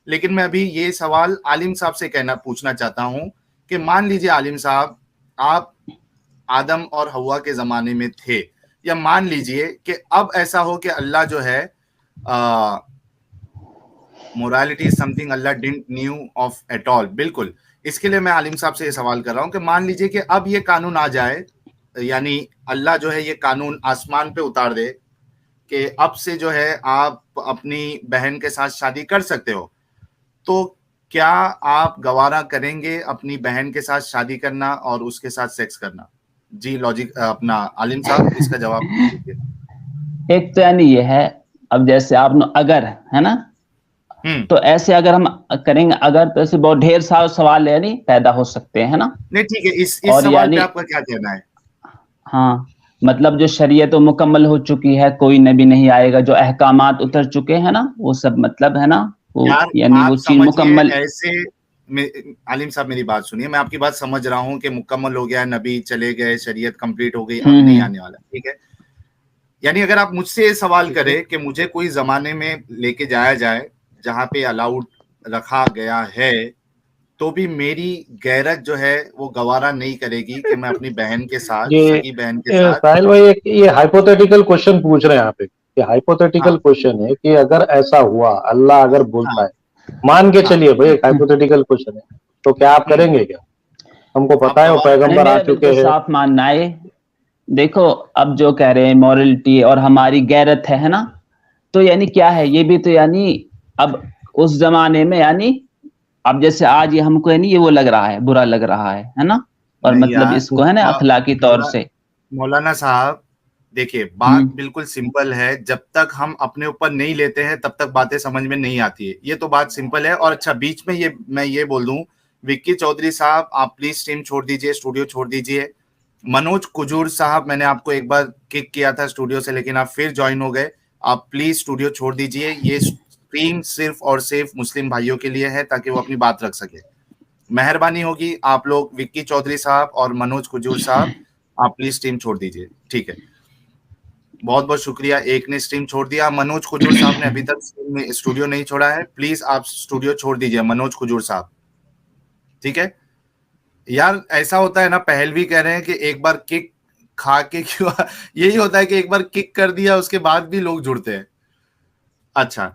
लेकिन मैं अभी ये सवाल आलिम साहब से पूछना चाहता हूं कि मान लीजिए आलिम साहब, आप आदम और हवा के जमाने में थे, या मान लीजिए कि अब ऐसा हो कि अल्लाह जो है, morality is something Allah didn't knew of at all, बिल्कुल। इसके लिए मैं आलिम साहब से ये सवाल कर रहा हूं कि मान लीजिए कि अब ये कानून आ जाए, यानी अल्लाह जो है ये कानून आसमान पे उतार दे कि अब से जो है आप अपनी बहन के साथ शादी कर सकते हो, तो क्या आप गवारा करेंगे अपनी बहन के साथ शादी करना और उसके साथ सेक्स करना? जी लॉजिक अपना आलिम साहब, इसका जवाब दीजिए। एक तो यानी ये है, अब जैसे आपने अगर, है ना, तो ऐसे अगर हम करेंगे अगर, तो ऐसे बहुत ढेर सारे सवाल यानी पैदा हो सकते हैं, है ना। नहीं ठीक है, इस और सवाल पे यानी आपका क्या कहना है? हाँ, मतलब जो शरीयत तो मुकम्मल हो चुकी है, कोई नबी नहीं आएगा, जो अहकामात उतर चुके हैं ना, वो सब मतलब है ना, वो यार यानी आप वो चीज समझिए मुकम्मल। ऐसे, आलिम साहब मेरी बात सुनिए, मैं आपकी बात समझ रहा हूं कि मुकम्मल हो गया, नबी चले गए, शरीयत कंप्लीट हो गई, अब नहीं हम्म आने वाला, ठीक है। यानी अगर आप मुझसे ये सवाल करें कि मुझे कोई जमाने में लेके जाया जाए जहां पे अलाउड रखा गया है, तो भी मेरी गैरत जो है वो गवारा नहीं करेगी कि मैं अपनी बहन के साथ, ये सगी बहन के साथ। साहिल भाई, एक ये हाइपोथेटिकल क्वेश्चन पूछ रहे हैं यहाँ पे। ये हाइपोथेटिकल हाँ क्वेश्चन है कि अगर ऐसा हुआ, अल्लाह अगर बोलता हाँ है, मान के हाँ। चलिए भाई, एक हाइपोथेटिकल क्वेश्चन है, तो क्या आप करेंगे क्या? हमको आप पता है वो गवारा नहीं, पैगंबर आ मेरा चुके बिल्कुल हैं। साफ मानना है। देखो, अब जो कह रहे हैं मॉरलिटी और हमारी गैरत है ना, तो यानी क्या है, ये भी तो यानी अब उस जमाने में यानी, अब जैसे आज ये हमको यानी ये वो लग रहा है, बुरा लग रहा है ना, और नहीं मतलब यार, इसको है ना अखलाकी तौर मौला से। मौलाना साहब, देखिए बात हम्म बिल्कुल सिंपल है, जब तक हम अपने ऊपर नहीं लेते हैं तब तक बातें समझ में नहीं आती है, ये तो बात सिंपल है। और अच्छा, बीच में ये मैं ये बोल दूं, विक्की चौधरी साहब आप प्लीज स्ट्रीम छोड़ दीजिए, स्टूडियो छोड़ दीजिए। मनोज कुजूर साहब, मैंने आपको एक बार किक किया था स्टूडियो से, लेकिन आप फिर ज्वाइन हो गए, आप प्लीज स्टूडियो छोड़ दीजिए। ये स्ट्रीम सिर्फ और सिर्फ मुस्लिम भाइयों के लिए है ताकि वो अपनी बात रख सके। मेहरबानी होगी आप लोग, विक्की चौधरी साहब और मनोज कुजूर साहब, आप प्लीज स्ट्रीम छोड़ दीजिए, ठीक है। बहुत बहुत शुक्रिया, एक ने स्ट्रीम छोड़ दिया, मनोज कुजूर साहब ने अभी तक स्टूडियो नहीं छोड़ा है, प्लीज आप स्टूडियो छोड़ दीजिए मनोज कुजूर साहब, ठीक है। यार ऐसा होता है ना, पहल भी कह रहे हैं कि एक बार किक खा के क्यों यही होता है कि एक बार किक कर दिया उसके बाद भी लोग जुड़ते हैं। अच्छा,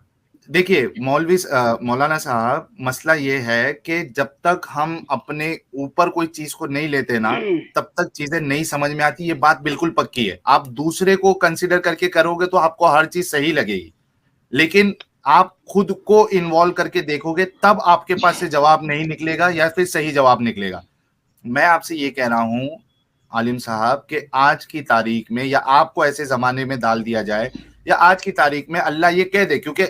देखिए मौलाना साहब, मसला ये है कि जब तक हम अपने ऊपर कोई चीज को नहीं लेते ना, तब तक चीजें नहीं समझ में आती, ये बात बिल्कुल पक्की है। आप दूसरे को कंसिडर करके करोगे तो आपको हर चीज सही लगेगी, लेकिन आप खुद को इन्वॉल्व करके देखोगे तब आपके पास से जवाब नहीं निकलेगा या फिर सही जवाब निकलेगा। मैं आपसे ये कह रहा हूं आलिम साहब कि आज की तारीख में, या आपको ऐसे जमाने में डाल दिया जाए, या आज की तारीख में अल्लाह ये कह दे, क्योंकि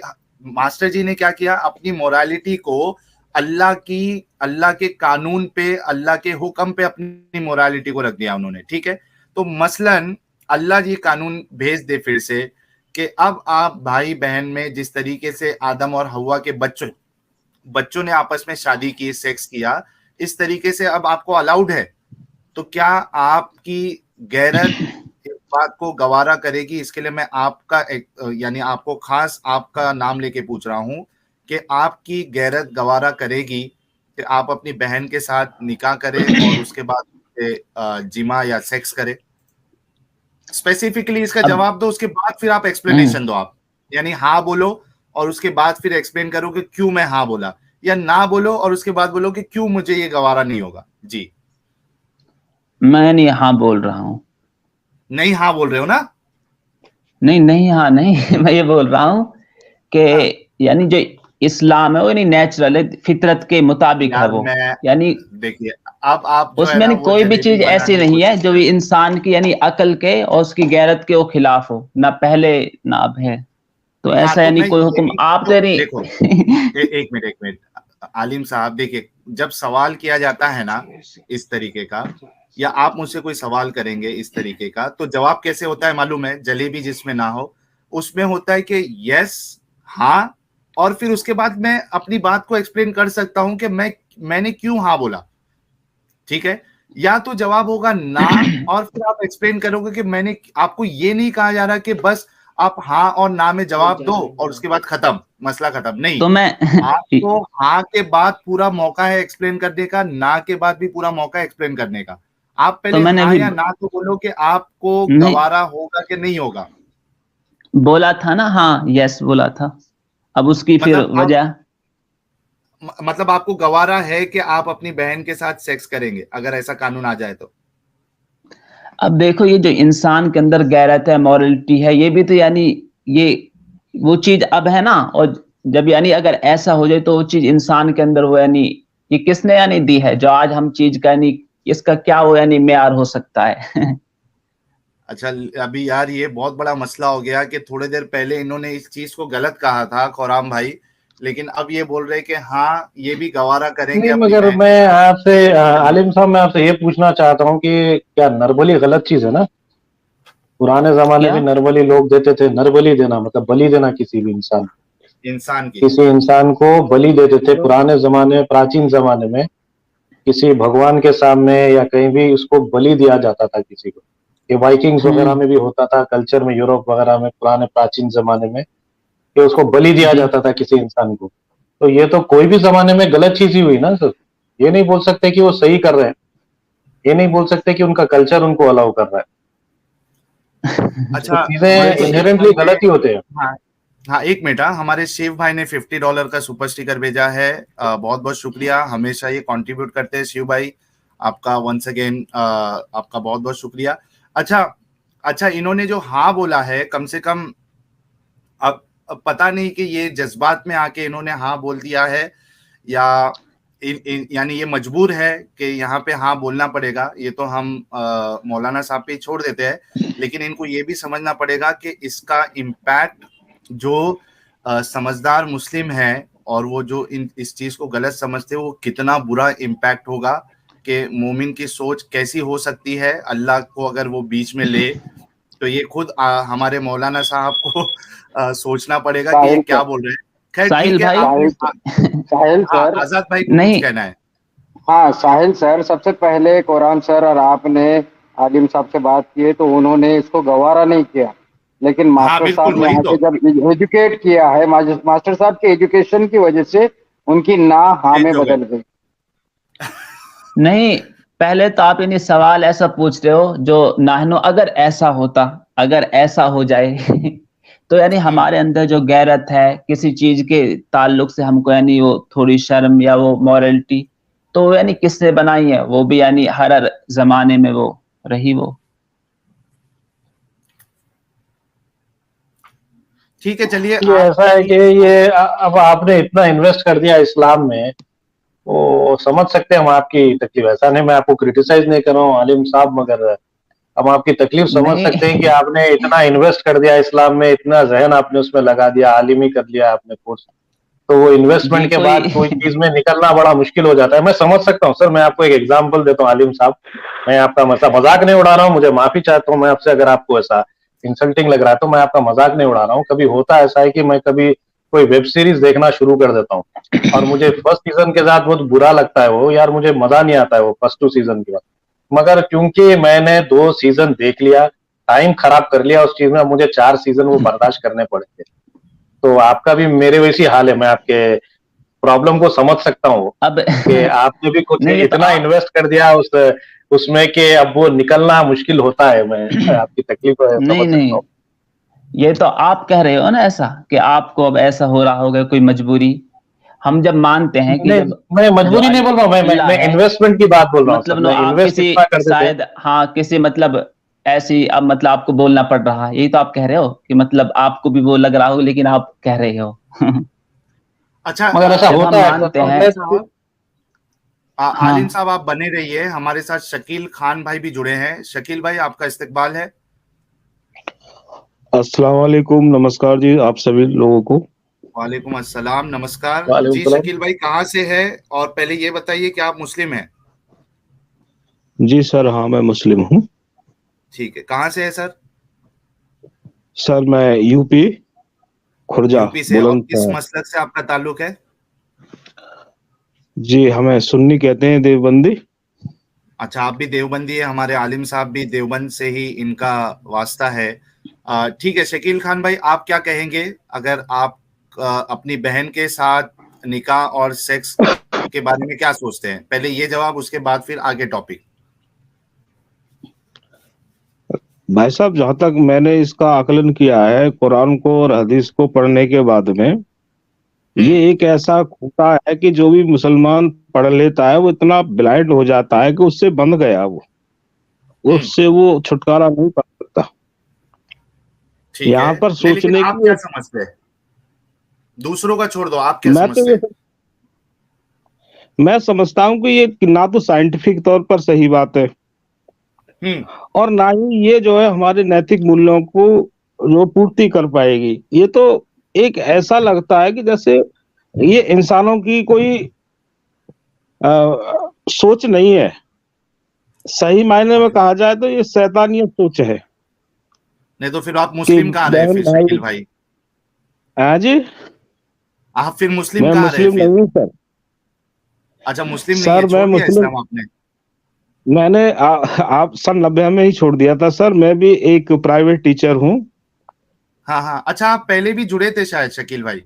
मास्टर जी ने क्या किया, अपनी मोरालिटी को अल्लाह के कानून पे, अल्लाह के हुक्म पे अपनी मोरालिटी को रख दिया उन्होंने, ठीक है। तो मसलन अल्लाह जी कानून भेज दे फिर से कि अब आप भाई बहन में जिस तरीके से आदम और हवा के बच्चों ने आपस में शादी की, सेक्स किया, इस तरीके से अब आपको अलाउड है, तो क्या आपकी गैरत इस बात को गवारा करेगी? इसके लिए मैं आपका यानी आपको खास आपका नाम लेके पूछ रहा हूं कि आपकी गैरत गवारा करेगी कि आप अपनी बहन के साथ निकाह करें और उसके बाद जिमा या सेक्स करें? स्पेसिफिकली इसका अब जवाब दो, उसके बाद फिर आप एक्सप्लेनेशन दो, आप यानी हाँ बोलो और उसके बाद फिर एक्सप्लेन करो कि क्यों मैं हाँ बोला, या ना बोलो और उसके बाद बोलो कि क्यों मुझे ये गवारा नहीं होगा। जी, मैं नहीं हाँ बोल रहा हूँ। नहीं हाँ बोल रहे हो ना? नहीं नहीं, हाँ नहीं मैं ये बोल रहा हूँ हाँ कि यानी जो इस्लाम है वो नहीं नेचुरल है, फितरत के मुताबिक है यार, वो, मैं यानी देखिए, अब आप जो है उसमें ना नहीं वो कोई भी जलेबी चीज ऐसी बनाने की नहीं है कोशिश जो कर भी रहे हो। इंसान की यानी अकल के और उसकी गैरत के वो खिलाफ हो, ना पहले ना अब है, तो हाँ ऐसा तो यानी मैं कोई हुक्म यही आप तो तो यानी देखो, एक मिनट आलिम साहब, देखिए जब सवाल किया जाता है ना इस तरीके का, या आप मुझसे कोई सवाल करेंगे इस तरीके का, तो जवाब कैसे होता है मालूम है? जलेबी जिसमें ना हो उसमें होता है कि यस, हाँ, और फिर उसके बाद मैं अपनी बात को एक्सप्लेन कर सकता हूं कि मैंने क्यों हाँ बोला, ठीक है। या तो जवाब होगा ना, और फिर आप एक्सप्लेन करोगे कि मैंने, आपको ये नहीं कहा जा रहा कि बस आप हाँ और ना में जवाब दो और उसके बाद खत्म, मसला खत्म नहीं। तो मैं आपको हाँ के बाद पूरा मौका है एक्सप्लेन करने का, ना के बाद भी पूरा मौका है एक्सप्लेन करने का। आप पहले मैंने हाँ अभी या ना तो बोलो कि आपको नहीं गवारा होगा कि नहीं होगा। बोला था ना, हाँ यस बोला था। अब उसकी फिर मतलब आप वजह, मतलब आपको गवारा है कि आप अपनी बहन के साथ सेक्स करेंगे अगर ऐसा कानून आ जाए तो? अब देखो ये जो इंसान के अंदर गैरत है, मॉरलिटी है, ये भी तो यानी ये वो चीज अब है ना। और जब यानी अगर ऐसा हो जाए तो वो चीज इंसान के अंदर वो यानी ये किसने यानी दी है जो आज हम चीज का यानी इसका क्या वो यानी मेयार हो सकता है। अच्छा, अभी यार ये बहुत बड़ा मसला हो गया कि थोड़ी देर पहले इन्होंने इस चीज को गलत कहा था खुराम भाई, लेकिन अब ये बोल रहे कि हाँ ये भी गवारा करेंगे नहीं, अपनी मगर बहन के मैं साथ। आपसे आलिम साहब, मैं आपसे ये पूछना चाहता हूँ कि क्या नरबली गलत चीज है ना? पुराने जमाने क्या में नरबली लोग देते थे। नरबली देना मतलब बलि देना किसी भी इंसान, इंसान की। किसी इंसान को बलि देते थे पुराने जमाने, प्राचीन जमाने में। किसी भगवान के सामने या कहीं भी उसको बलि दिया जाता था किसी को। ये वाइकिंग्स वगैरह में भी होता था, कल्चर में, यूरोप वगैरह में पुराने प्राचीन जमाने में, कि उसको बलि दिया जी जाता था किसी इंसान को। तो ये तो कोई भी जमाने में गलत चीज ही हुई ना सर। ये नहीं बोल सकते कि वो सही कर रहे हैं, ये नहीं बोल सकते कि उनका कल्चर उनको अलाउ कर रहा है। तो अच्छा, हमारे चीजें शिव इनहेरेंटली भाई ने, गलत ही होते हैं। हाँ हाँ एक मिनट, हाँ हमारे शिव भाई ने $50 का सुपर स्टिकर भेजा है। बहुत बहुत शुक्रिया, हमेशा ये कंट्रीब्यूट करते हैं शिव भाई, आपका वंस अगेन आपका बहुत बहुत शुक्रिया। अच्छा अच्छा, इन्होंने जो हाँ बोला है, कम से कम अब पता नहीं कि ये जज्बात में आके इन्होंने हाँ बोल दिया है या यानी ये मजबूर है कि यहाँ पे हाँ बोलना पड़ेगा। ये तो हम मौलाना साहब पे ही छोड़ देते हैं, लेकिन इनको ये भी समझना पड़ेगा कि इसका इम्पैक्ट जो समझदार मुस्लिम है और वो जो इस चीज को गलत समझते हैं, वो कितना बुरा इम्पैक्ट होगा कि मोमिन की सोच कैसी हो सकती है। अल्लाह को अगर वो बीच में ले तो ये खुद हमारे मौलाना साहब को सोचना पड़ेगा कि ये साहिल क्या सर, बोल रहे हैं। खैर साहिल ठीक है, भाई साहिल साहिल हाँ सर, आजाद भाई को कुछ नहीं कहना है। हाँ साहिल सर, सबसे पहले कुरान सर और आपने आलिम साहब से बात की है तो उन्होंने इसको गवारा नहीं किया, लेकिन हाँ मास्टर बिल्कुल, साहब ने वही यहाँ तो से जब एजुकेट किया है, मास्टर साहब के एजुकेशन की वजह से उनकी ना हाँ में चेंज हो गए। बदल गई। नहीं, पहले तो आप इन्हें सवाल ऐसा पूछ रहे हो जो नाहनो अगर ऐसा होता, अगर ऐसा हो जाए तो यानी हमारे अंदर जो गैरत है किसी चीज के ताल्लुक से हमको यानी वो थोड़ी शर्म या वो मॉरलिटी, तो वो यानी किसने बनाई है? वो भी यानी हर जमाने में वो रही वो। ठीक है, चलिए ये ऐसा है आपकी कि ये अब आपने इतना इन्वेस्ट कर दिया इस्लाम में, वो समझ सकते हैं हम आपकी तकलीफ। ऐसा नहीं, मैं आपको क्रिटिसाइज नहीं कर रहा हूँ आलिम साहब, मगर हम आपकी तकलीफ समझ नहीं सकते हैं कि आपने इतना इन्वेस्ट कर दिया इस्लाम में, इतना जहन आपने उसमें लगा दिया, आलिमी कर लिया आपने कोर्स। तो वो जी इन्वेस्टमेंट के कोई बाद कोई चीज में निकलना बड़ा मुश्किल हो जाता है। मैं समझ सकता हूँ सर। मैं आपको एक एग्जांपल देता हूँ आलिम साहब, मैं आपका मजाक नहीं उड़ा रहा हूँ, मुझे माफी चाहता हूँ मैं आपसे अगर आपको ऐसा इंसल्टिंग लग रहा है तो। मैं आपका मजाक नहीं उड़ा रहा हूँ। कभी होता ऐसा है कि मैं कभी कोई वेब सीरीज देखना शुरू कर देता हूँ और मुझे फर्स्ट सीजन के साथ बहुत बुरा लगता है, वो यार मुझे मजा नहीं आता है वो फर्स्ट 2 सीजन के बाद। मगर क्योंकि मैंने 2 सीजन देख लिया, टाइम खराब कर लिया उस चीज में, मुझे 4 सीजन वो बर्दाश्त करने पड़ेंगे। तो आपका भी मेरे वैसी हाल है, मैं आपके प्रॉब्लम को समझ सकता हूँ अब कि आपने भी कुछ नहीं ये तो इतना इन्वेस्ट कर दिया उसमें कि अब वो निकलना मुश्किल होता है। मैं आपकी तकलीफ समझ नहीं सकता नहीं, हूँ। ये तो आप कह रहे हो ना ऐसा कि आपको अब ऐसा हो रहा होगा कोई मजबूरी। हम जब मानते हैं कि नहीं, जब मैं जो मजबूरी नहीं बोल रहा हूँ, अल्लाह मैं है, इन्वेस्टमेंट की बात बोल रहा हूँ सर। मतलब नो मैं आप इन्वेस्ट किसी इतना कर देते हैं। शायद हाँ किसी मतलब ऐसी अब मतलब आपको बोलना पड़ रहा है, यही तो आप कह रहे हो कि मतलब आपको भी वो लग रहा हो लेकिन आप कह रहे हो। अच्छा मगर ऐसा जब हम होता है मानते हैं, आलिम साहब, आलिम हाँ साहब आप बने रहिए, हमारे साथ शकील खान भाई भी जुड़े हैं। शकील भाई आपका इस्तकबाल है। अस्सलाम वालेकुम, नमस्कार जी आप सभी लोगों को। वालेकुम अस्सलाम, नमस्कार वालेकुम जी। सलाम। शकील भाई कहाँ से है, और पहले ये बताइए कि आप मुस्लिम हैं? जी सर, हाँ मैं मुस्लिम हूँ। ठीक है, कहाँ से है सर? सर मैं यूपी, खुर्जा, यूपी से, और किस बुलंदशहर। मसलक से आपका ताल्लुक है? जी हमें सुन्नी कहते हैं, देवबंदी। अच्छा, आप भी देवबंदी है, हमारे आलिम साहब भी देवबंद से ही इनका वास्ता है। ठीक है शकील खान भाई, आप क्या कहेंगे अगर आप अपनी बहन के साथ निकाह और सेक्स के बारे में क्या सोचते हैं? पहले ये जवाब, उसके बाद फिर आगे टॉपिक। भाई साहब, जहां तक मैंने इसका आकलन किया है कुरान को और हदीस को पढ़ने के बाद में, ये एक ऐसा खूंटा है कि जो भी मुसलमान पढ़ लेता है वो इतना ब्लाइंड हो जाता है कि उससे बंध गया वो, उससे वो छुटकारा नहीं पा सकता। ठीक यहाँ है, पर नहीं, लेकिन सोचने आप की क्या समझते हैं? दूसरों का छोड़ दो, आप क्या मैं तो समझते हैं? मैं समझता हूँ कि ये ना तो साइंटिफिक तौर पर सही बात है और ना ही ये जो है हमारे नैतिक मूल्यों को जो पूर्ति कर पाएगी। ये तो एक ऐसा लगता है कि जैसे ये इंसानों की कोई सोच नहीं है। सही मायने में कहा जाए तो ये शैतानियत सोच है नहीं तो फिर आप कि मुस्लिम कहाँ रहे बहन फिर शकील भाई। भाई? हाँ जी, आप फिर मुस्लिम मैं कहाँ रहे मुस्लिम फिर? नहीं हूँ सर। अच्छा, मुस्लिम नहीं है, सर मैं छोड़ दिया मुस्लिम, इस्लाम आपने? मैंने आप सन 90 में ही छोड़ दिया था सर। मैं भी एक प्राइवेट टीचर हूँ। हाँ हाँ, अच्छा, आप पहले भी जुड़े थे शायद शकील भाई?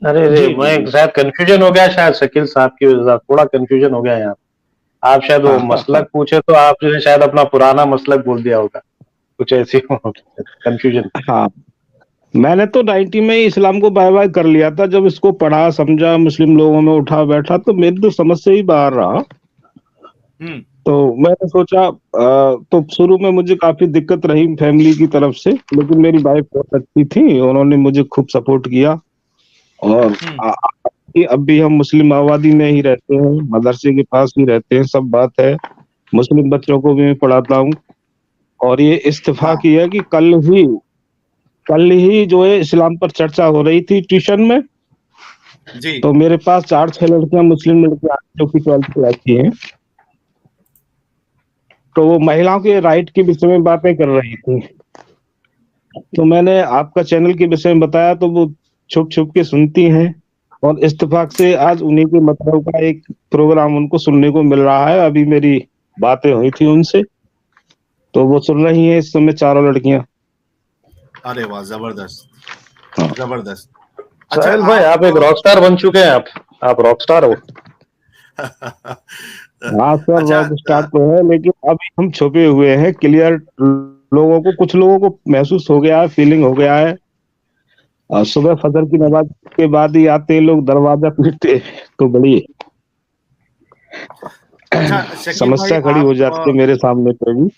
अरे जी मैं जी। शायद कंफ्यूजन हो गया, शायद शकील साहब की वजह से थोड़ा कंफ्यूजन हो गया यहाँ। आप शायद वो मसलक पूछे तो आपने शायद अपना पुराना मसलक बोल दिया होगा, कुछ ऐसी कंफ्यूजन। हाँ, मैंने तो 90 में ही इस्लाम को बाय बाय कर लिया था। जब इसको पढ़ा समझा, मुस्लिम लोगों में उठा बैठा, तो मेरी तो समझ से ही बाहर रहा। तो मैंने सोचा तो शुरू में मुझे काफी दिक्कत रही फैमिली की तरफ से, लेकिन मेरी वाइफ बहुत अच्छी थी, उन्होंने मुझे खूब सपोर्ट किया। और अब भी हम मुस्लिम आबादी में ही रहते हैं, मदरसे के पास ही रहते हैं, सब बात है। मुस्लिम बच्चों को भी मैं पढ़ाता हूँ। और ये इत्तेफाक ही है कि कल ही जो है इस्लाम पर चर्चा हो रही थी ट्यूशन में। जी। तो मेरे पास 4-6 लड़कियां मुस्लिम लड़कियां जो कि 12th क्लास की हैं, तो वो महिलाओं के राइट के विषय में बातें कर रही थी। तो मैंने आपका चैनल के विषय में बताया, तो वो छुप छुप के सुनती हैं। और इत्तेफाक से आज उन्हीं के मतलब का एक प्रोग्राम उनको सुनने को मिल रहा है। अभी मेरी बातें हुई थी उनसे, तो वो सुन रही हैं इस समय, चारों लड़कियां। अरे वाह, जबरदस्त, हाँ। जबरदस्त। साहिल भाई, आप एक रॉकस्टार बन चुके हैं। आप रॉकस्टार हो। हाँ सर, अच्छा, रॉक स्टार तो है, लेकिन अभी हम छुपे हुए हैं। क्लियर लोगों को, कुछ लोगों को महसूस हो गया है, फीलिंग हो गया है। और सुबह फजर की नमाज के बाद ही आते हैं लोग, दरवाजा पीटते हैं, तो बड़ी अच्छा शकील भाई, समस्या खड़ी हो जाती है मेरे सामने पे भी।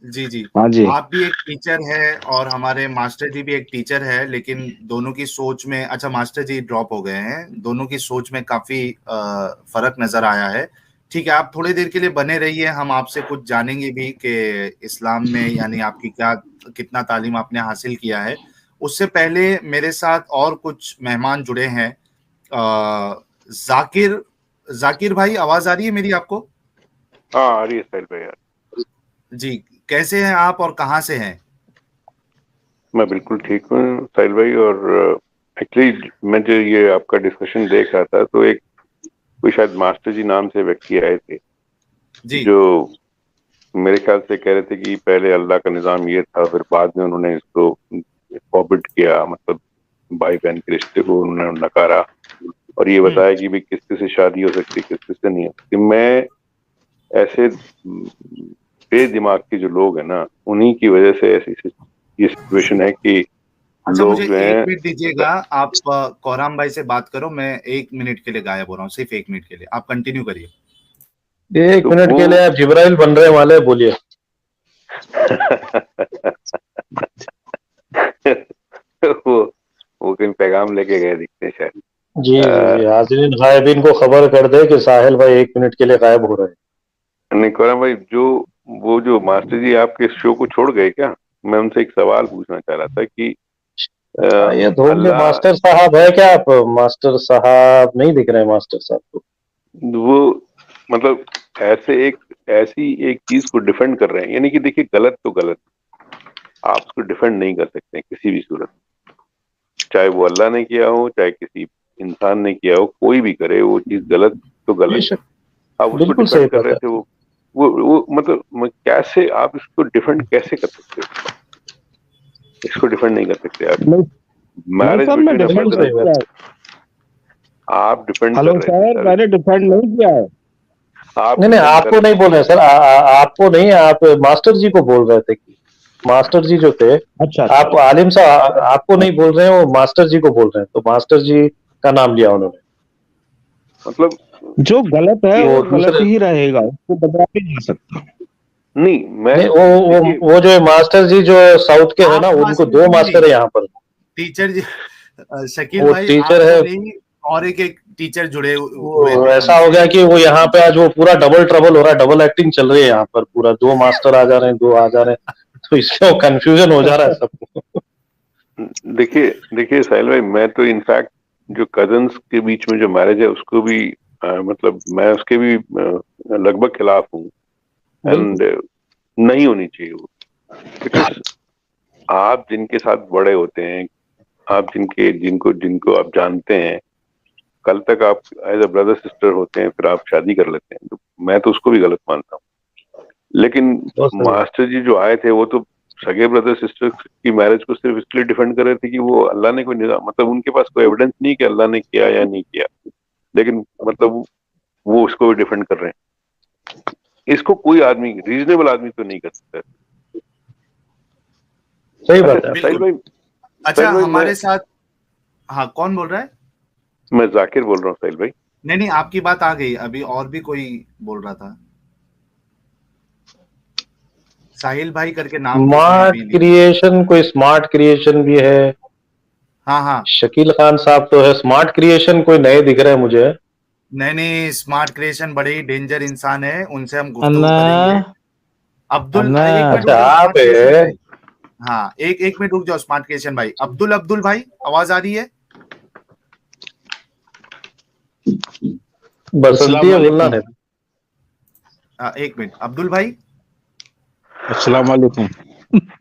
जी जी, हाँ जी। आप भी एक टीचर है और हमारे मास्टर जी भी एक टीचर है, लेकिन दोनों की सोच में, अच्छा मास्टर जी ड्रॉप हो गए हैं, दोनों की सोच में काफी फर्क नजर आया है। ठीक है, आप थोड़ी देर के लिए बने रहिए, हम आपसे कुछ जानेंगे भी कि इस्लाम में यानी आपकी क्या, कितना तालीम आपने हासिल किया है। उससे पहले मेरे साथ और कुछ मेहमान जुड़े हैं। जाकिर, जाकिर भाई, आवाज आ रही है मेरी आपको? हाँ आ रही है साहिल भाई यार। जी, कैसे हैं आप और कहाँ से हैं? मैं बिल्कुल ठीक हूँ साहिल भाई। और एक्चुअली मैं जो ये आपका डिस्कशन देख रहा था, तो एक कोई शायद मास्टर जी नाम से व्यक्ति आए थे जी। जो मेरे ख्याल से कह रहे थे कि पहले अल्लाह का निज़ाम ये था, फिर बाद में उन्होंने इसको फॉरबिड किया, मतलब भाई बहन के रिश्ते को उन्होंने नकारा और ये बताया कि भाई किससे से शादी हो सकती है, किससे से नहीं हो सकती। मैं ऐसे बेदिमाग के जो लोग हैं ना, उन्हीं की वजह से ऐसी ये सिचुएशन है कि अच्छा, लोग मुझे जो 1 हैं। मिनट दीजिएगा, आप कोराम भाई से बात करो, मैं 1 मिनट के लिए गायब हो रहा हूँ, सिर्फ 1 मिनट के लिए, आप कंटिन्यू करिए। 1 तो मिनट वो के लिए आप जिब्राइल बन रहे वाले, बोलिए। वो कहीं पैगाम लेके गए दिखते हैं शायद। जी जी, हाजिरीन गायबीन को खबर कर दे कि साहिल भाई 1 मिनट के लिए गायब हो रहे हैं। नहीं कोराम भाई, वो जो मास्टर जी आपके शो को छोड़ गए क्या? मैं उनसे एक सवाल पूछना चाह रहा था कि ये होंगे अल्लाह, मास्टर साहब है क्या आप? मास्टर साहब नहीं दिख रहे हैं मास्टर साहब को। वो मतलब ऐसी एक चीज को डिफेंड कर रहे हैं, यानी कि देखिए गलत तो गलत, आप उसको डिफेंड नहीं कर सकते किसी भी सूरत, चाहे वो अल्लाह ने किया हो, चाहे किसी इंसान ने किया हो, कोई भी करे वो चीज गलत तो गलत है। आप उसको बिल्कुल सही डिफेंड कर बात रहे है। थे, वो मतलब कैसे आप इसको डिफेंड कैसे कर सकते हो? इसको डिफेंड नहीं कर सकते आप। नहीं मैरिज सर, मैं बिटवीन अ डिफेंड ब्रदर नहीं एंड किया है। आप डिफेंड कर हेलो रहे थे सर, सर, मैंने डिफेंड नहीं किया है। आप नहीं नहीं, डिफेंड कर आपको नहीं बोल रहे सर, आपको नहीं, आप मास्टर जी को बोल रहे थे कि मास्टर जी जो थे, अच्छा, आप आलिम साहब आपको नहीं बोल रहे हैं, वो मास्टर जी को बोल रहे हैं, तो मास्टर जी का नाम लिया उन्होंने। मतलब जो गलत है वो वो गलत दूसरे ही रहेगा, उसको बदला नहीं जा सकता। नहीं, मैं नहीं, देखिए, वो जो मास्टर जी जो साउथ के है आप ना, उनको मास्टर दो जी नहीं, मास्टर है यहाँ पर। टीचर जी। शकील वो भाई टीचर आप तो है, नहीं, और एक एक टीचर जुड़े हुए वो थे ऐसा हो हमसे। गया कि वो यहाँ पे आज वो पूरा डबल ट्रबल हो रहा है, डबल एक्टिंग चल रही है यहाँ पर, पूरा दो मास्टर आ जा रहे हैं, दो आ जा रहे हैं, तो इससे वो कंफ्यूजन हो जा रहा है सबको। देखिए देखिए साहिल भाई, मैं तो इनफैक्ट जो कजन्स के बीच में जो मैरिज है उसको भी मतलब मैं उसके भी लगभग खिलाफ हूँ, एंड बिल्कुल नहीं होनी चाहिए वो, बिकॉज आप जिनके साथ बड़े होते हैं, आप जिनको जिनको आप जानते हैं, कल तक आप एज अ ब्रदर सिस्टर होते हैं, फिर आप शादी कर लेते हैं, तो मैं तो उसको भी गलत मानता हूँ। लेकिन बहुत सही है। मास्टर जी जो आए थे वो तो सगे ब्रदर सिस्टर की मैरिज को सिर्फ इसलिए डिफेंड कर रहे थे कि वो अल्लाह ने कोई निजाम, मतलब उनके पास कोई एविडेंस नहीं कि अल्लाह ने किया या नहीं किया, लेकिन मतलब वो उसको भी डिफेंड कर रहे हैं। इसको कोई आदमी, रीजनेबल आदमी तो नहीं कर सकता। सही अच्छा बात है। साहिल बिल्कुल। भाई, अच्छा, साहिल भाई हमारे साथ, हाँ, कौन बोल रहा है? मैं जाकिर बोल रहा हूँ साहिल भाई। नहीं नहीं, आपकी बात आ गई, अभी और भी कोई बोल रहा था, साहिल भाई करके नाम किसी ने स्मार्ट अभी लिया। क्रिएशन, कोई स्मार्ट क्रिएशन भी है। हाँ हाँ, शकील खान साहब तो है, स्मार्ट क्रिएशन कोई नए दिख रहे हैं मुझे। नहीं नहीं, स्मार्ट क्रिएशन बड़े ही डेंजर इंसान है, उनसे हम गुफ्तगू अन्ना करेंगे। अब्दुल, अन्ना एक मिनट अच्छा रुक जाओ आप स्मार्ट क्रिएशन है, भाई। हाँ, एक मिनट रुक जाओ स्मार्ट क्रिएशन भाई। अब्दुल भाई, आवाज आ रही है? बसंती है, बोलना अस्सलाम नहीं। एक मिनट अब्दुल भाई। वालेकुम।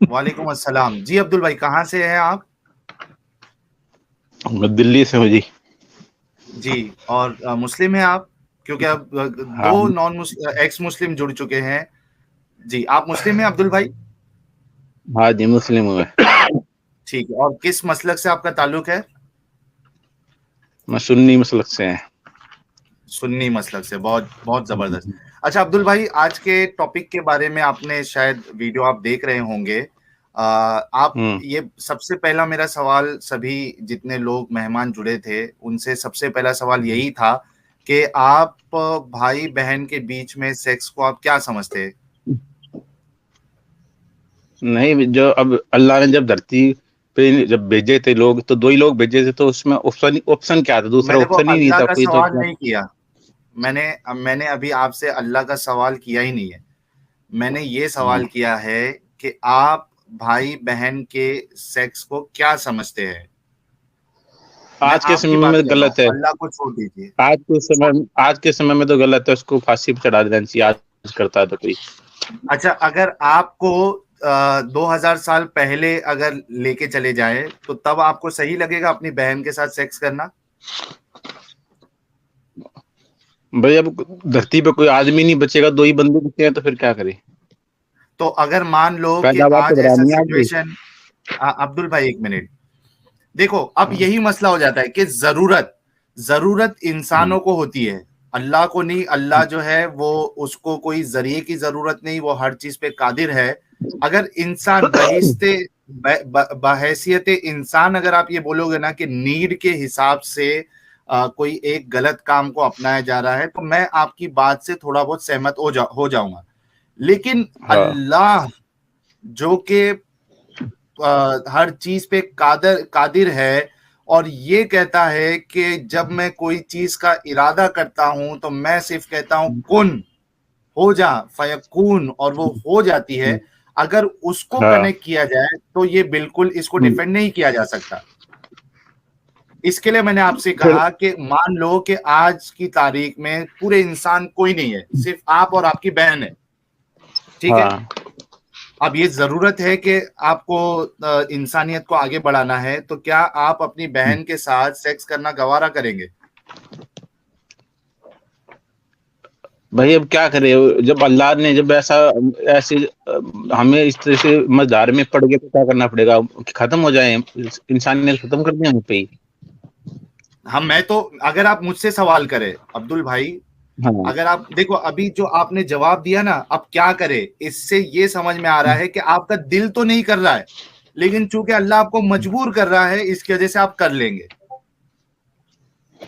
वालेकुम अस्सलाम जी। अब्दुल भाई कहाँ से हैं आप? मैं दिल्ली से हूँ जी। जी, और मुस्लिम हैं आप? क्योंकि अब हाँ, दो नॉन एक्स मुस्लिम जुड़ चुके हैं। जी, आप मुस्लिम हैं अब्दुल भाई? हाँ जी, मुस्लिम हूँ मैं। ठीक है, और किस मसलक से आपका ताल्लुक है? मैं सुन्नी मसलक से है। सुन्नी मसलक से, बहुत बहुत जबरदस्त। अच्छा अब्दुल भाई, आज के टॉपिक के बारे में आपने शायद वीडियो आप देख रहे होंगे। आप, ये सबसे पहला मेरा सवाल, सभी जितने लोग मेहमान जुड़े थे उनसे सबसे पहला सवाल यही था कि आप भाई बहन के बीच में सेक्स को आप क्या समझते हैं? नहीं, जो अब अल्लाह ने जब धरती पे जब भेजे थे लोग, तो दो ही लोग भेजे थे, तो उसमें ऑप्शन क्या था? दूसरा मैंने वो ऑप्शन ही नहीं अल्लाह था का कोई, तो सवाल क्या? नहीं किया। मैंने अभी आपसे अल्लाह का सवाल किया ही नहीं है। मैंने ये सवाल किया है कि आप भाई बहन के सेक्स को क्या समझते हैं? मैं आज के आपकी समय बात में कर रहा हूँ, गलत है। अल्लाह को छोड़ दीजिए। आज के समय में तो गलत है, उसको फांसी पे चढ़ा देना चाहिए, आज करता है तो कोई। अच्छा, अगर आपको 2000 साल पहले अगर लेके चले जाए तो तब आपको सही लगेगा अपनी बहन के साथ सेक्स करना? भाई अब धरती पे कोई आदमी नहीं बचेगा, दो ही बंदे बचे हैं, तो फिर क्या करें? तो अगर मान लो कि पैदावार तो आज ऐसा बढ़ानी है आगे। सिचुएशन, अब्दुल भाई एक मिनट, देखो अब यही मसला हो जाता है कि जरूरत इंसानों को होती है, अल्लाह को नहीं। अल्लाह जो है वो, उसको कोई जरिए की जरूरत नहीं, वो हर चीज पे कादिर है। अगर इंसान बहैसियत इंसान, अगर आप ये बोलोगे ना कि नीड के हिसाब से कोई एक गलत काम को अपनाया जा रहा है, तो मैं आपकी बात से थोड़ा बहुत सहमत हो जाऊंगा। लेकिन हाँ, अल्लाह जो कि हर चीज पे कादिर है, और ये कहता है कि जब मैं कोई चीज का इरादा करता हूं तो मैं सिर्फ कहता हूं कुन, हो जा, फयकून, और वो हो जाती है। अगर उसको हाँ। कनेक्ट किया जाए तो ये बिल्कुल इसको डिफेंड नहीं किया जा सकता। इसके लिए मैंने आपसे फिर कहा कि मान लो कि आज की तारीख में पूरे इंसान कोई नहीं है, सिर्फ आप और आपकी बहन है, ठीक है? हाँ, अब ये जरूरत है कि आपको इंसानियत को आगे बढ़ाना है, तो क्या आप अपनी बहन के साथ सेक्स करना गवारा करेंगे? भाई अब क्या करे, जब अल्लाह ने जब ऐसे हमें इस तरह से मझधार में पड़ गए तो क्या करना पड़ेगा, खत्म हो जाए, इंसानियत खत्म कर दें हम पे ही। हम मैं तो अगर आप मुझसे सवाल करें अब्दुल भाई, हाँ अगर आप देखो अभी जो आपने जवाब दिया ना, अब क्या करे, इससे ये समझ में आ रहा है कि आपका दिल तो नहीं कर रहा है, लेकिन चूंकि अल्लाह आपको मजबूर कर रहा है, इसकी वजह से आप कर लेंगे।